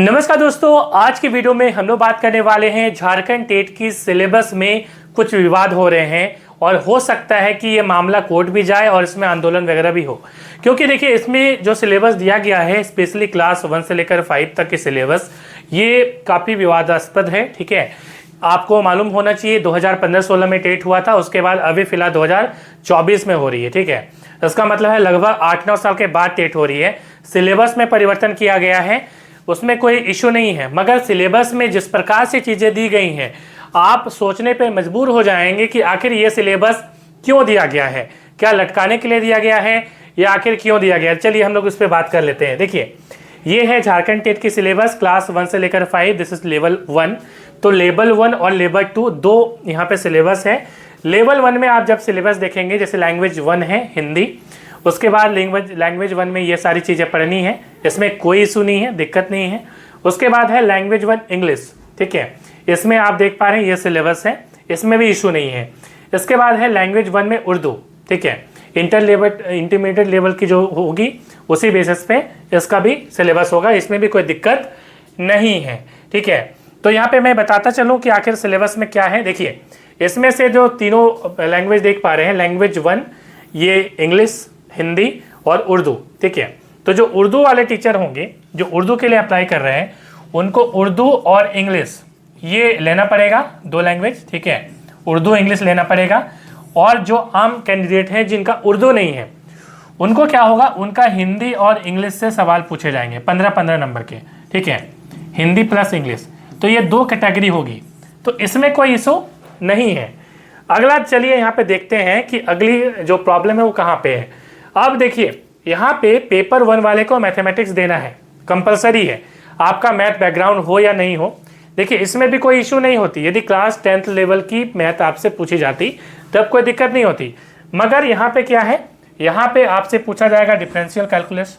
नमस्कार दोस्तों, आज की वीडियो में हम लोग बात करने वाले हैं झारखंड टेट की सिलेबस में कुछ विवाद हो रहे हैं और हो सकता है कि ये मामला कोर्ट भी जाए और इसमें आंदोलन वगैरह भी हो। क्योंकि देखिए, इसमें जो सिलेबस दिया गया है स्पेशली क्लास 1 से लेकर 5 तक के सिलेबस, ये काफ़ी विवादास्पद है। ठीक है, आपको मालूम होना चाहिए 2015-16 में टेट हुआ था, उसके बाद अभी फिलहाल 2024 में हो रही है। ठीक है, इसका मतलब है लगभग 8-9 साल के बाद टेट हो रही है। सिलेबस में परिवर्तन किया गया है, उसमें कोई इशू नहीं है, मगर सिलेबस में जिस प्रकार से चीज़ें दी गई हैं आप सोचने पे मजबूर हो जाएंगे कि आखिर ये सिलेबस क्यों दिया गया है। क्या लटकाने के लिए दिया गया है या आखिर क्यों दिया गया है? चलिए हम लोग इस पर बात कर लेते हैं। देखिए, ये है झारखंड टेट की सिलेबस क्लास 1 से लेकर 5, दिस इज लेवल 1। तो लेवल 1 और लेवल 2 दो यहाँ पे सिलेबस है। लेवल 1 में आप जब सिलेबस देखेंगे, जैसे लैंग्वेज 1 है हिंदी, उसके बाद लैंग्वेज 1 में ये सारी चीज़ें पढ़नी है, इसमें कोई इशू नहीं है, दिक्कत नहीं है। उसके बाद है लैंग्वेज 1 इंग्लिश। ठीक है, इसमें आप देख पा रहे हैं ये सिलेबस है, इसमें भी इशू नहीं है। इसके बाद है लैंग्वेज 1 में उर्दू। ठीक है, इंटरमीडिएट लेवल की जो होगी उसी बेसिस पे इसका भी सिलेबस होगा, इसमें भी कोई दिक्कत नहीं है। ठीक है, तो यहाँ पे मैं बताता चलूँ कि आखिर सिलेबस में क्या है। देखिए, इसमें से जो तीनों लैंग्वेज देख पा रहे हैं, लैंग्वेज 1 ये इंग्लिश, हिंदी और उर्दू। ठीक है, तो जो उर्दू वाले टीचर होंगे जो उर्दू के लिए अप्लाई कर रहे हैं, उनको उर्दू और इंग्लिश ये लेना पड़ेगा, दो लैंग्वेज। ठीक है, उर्दू इंग्लिश लेना पड़ेगा। और जो आम कैंडिडेट हैं जिनका उर्दू नहीं है, उनको क्या होगा, उनका हिंदी और इंग्लिश से सवाल पूछे जाएंगे 15-15 नंबर के। ठीक है, हिंदी प्लस इंग्लिश, तो ये दो कैटेगरी होगी, तो इसमें कोई इशू नहीं है। अगला चलिए यहाँ पे देखते हैं कि अगली जो प्रॉब्लम है वो कहाँ पे है। अब देखिए, यहाँ पे पेपर 1 वाले को मैथमेटिक्स देना है, कंपलसरी है, आपका मैथ बैकग्राउंड हो या नहीं हो। देखिए, इसमें भी कोई इशू नहीं होती, यदि क्लास 10th लेवल की मैथ आपसे पूछी जाती तब कोई दिक्कत नहीं होती। मगर यहाँ पे क्या है, यहाँ पे आपसे पूछा जाएगा डिफरेंशियल कैलकुलस,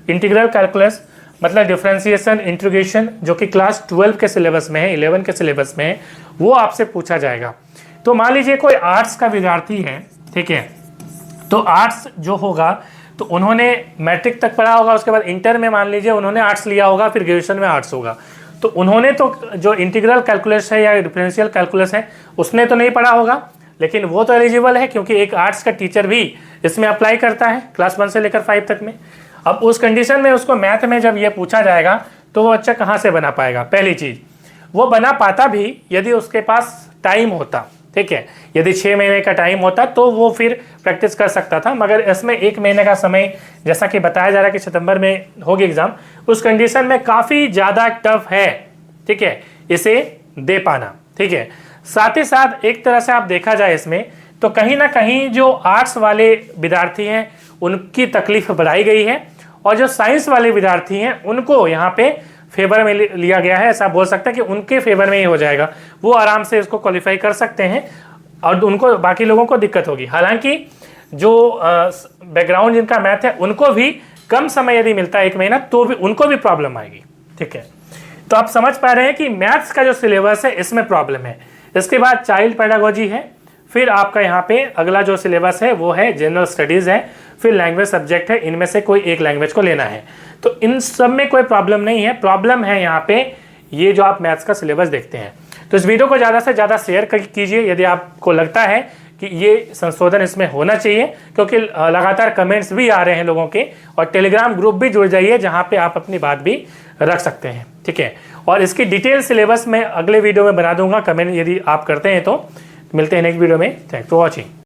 इंटीग्रल कैलकुलस, मतलब डिफरेंशिएशन, इंटीग्रेशन, जो कि क्लास 12 के सिलेबस में है, 11 के सिलेबस में है, वो आपसे पूछा जाएगा। तो मान लीजिए कोई आर्ट्स का विद्यार्थी है, ठीक है, तो आर्ट्स जो होगा तो उन्होंने मैट्रिक तक पढ़ा होगा, उसके बाद इंटर में मान लीजिए उन्होंने आर्ट्स लिया होगा, फिर ग्रेजुएशन में आर्ट्स होगा, तो उन्होंने तो जो इंटीग्रल कैलकुलस है या डिफरेंशियल कैलकुलस है उसने तो नहीं पढ़ा होगा, लेकिन वो तो एलिजिबल है क्योंकि एक आर्ट्स का टीचर भी इसमें अप्लाई करता है क्लास 1 से लेकर 5 तक में। अब उस कंडीशन में उसको मैथ में जब ये पूछा जाएगा तो वो अच्छा कहाँ से बना पाएगा? पहली चीज़, वो बना पाता भी यदि उसके पास टाइम होता। ठीक है, यदि 6 महीने का टाइम होता तो वो फिर प्रैक्टिस कर सकता था, मगर इसमें 1 महीने का समय, जैसा कि बताया जा रहा है कि सितंबर में होगी एग्जाम, उस कंडीशन में काफ़ी ज़्यादा टफ है। ठीक है, इसे दे पाना। ठीक है, साथ ही साथ एक तरह से आप देखा जाए इसमें तो कहीं ना कहीं जो आर्ट्स वाले विद्यार्थी हैं उनकी तकलीफ बढ़ाई गई है, और जो साइंस वाले विद्यार्थी हैं उनको यहाँ पे फेवर में लिया गया है। ऐसा बोल सकते हैं कि उनके फेवर में ही हो जाएगा, वो आराम से इसको क्वालिफाई कर सकते हैं और उनको, बाकी लोगों को दिक्कत होगी। हालांकि जो बैकग्राउंड जिनका मैथ है उनको भी कम समय यदि मिलता है, 1 महीना, तो भी उनको भी प्रॉब्लम आएगी। ठीक है, तो आप समझ पा रहे हैं कि मैथ्स का जो सिलेबस है इसमें प्रॉब्लम है। इसके बाद चाइल्ड पेडागोजी है, फिर आपका यहाँ पे अगला जो सिलेबस है वो है जनरल स्टडीज़ है, फिर लैंग्वेज सब्जेक्ट है, इनमें से कोई एक लैंग्वेज को लेना है। तो इन सब में कोई प्रॉब्लम नहीं है, प्रॉब्लम है यहाँ पे ये जो आप मैथ्स का सिलेबस देखते हैं। तो इस वीडियो को ज़्यादा से ज़्यादा शेयर कीजिए यदि आपको लगता है कि ये संशोधन इसमें होना चाहिए, क्योंकि लगातार कमेंट्स भी आ रहे हैं लोगों के, और टेलीग्राम ग्रुप भी जुड़ जाइए जहाँ पे आप अपनी बात भी रख सकते हैं। ठीक है, और इसकी डिटेल सिलेबस मैं अगले वीडियो में बना दूंगा, कमेंट यदि आप करते हैं तो। मिलते हैं नेक्स्ट वीडियो में। Thanks for watching.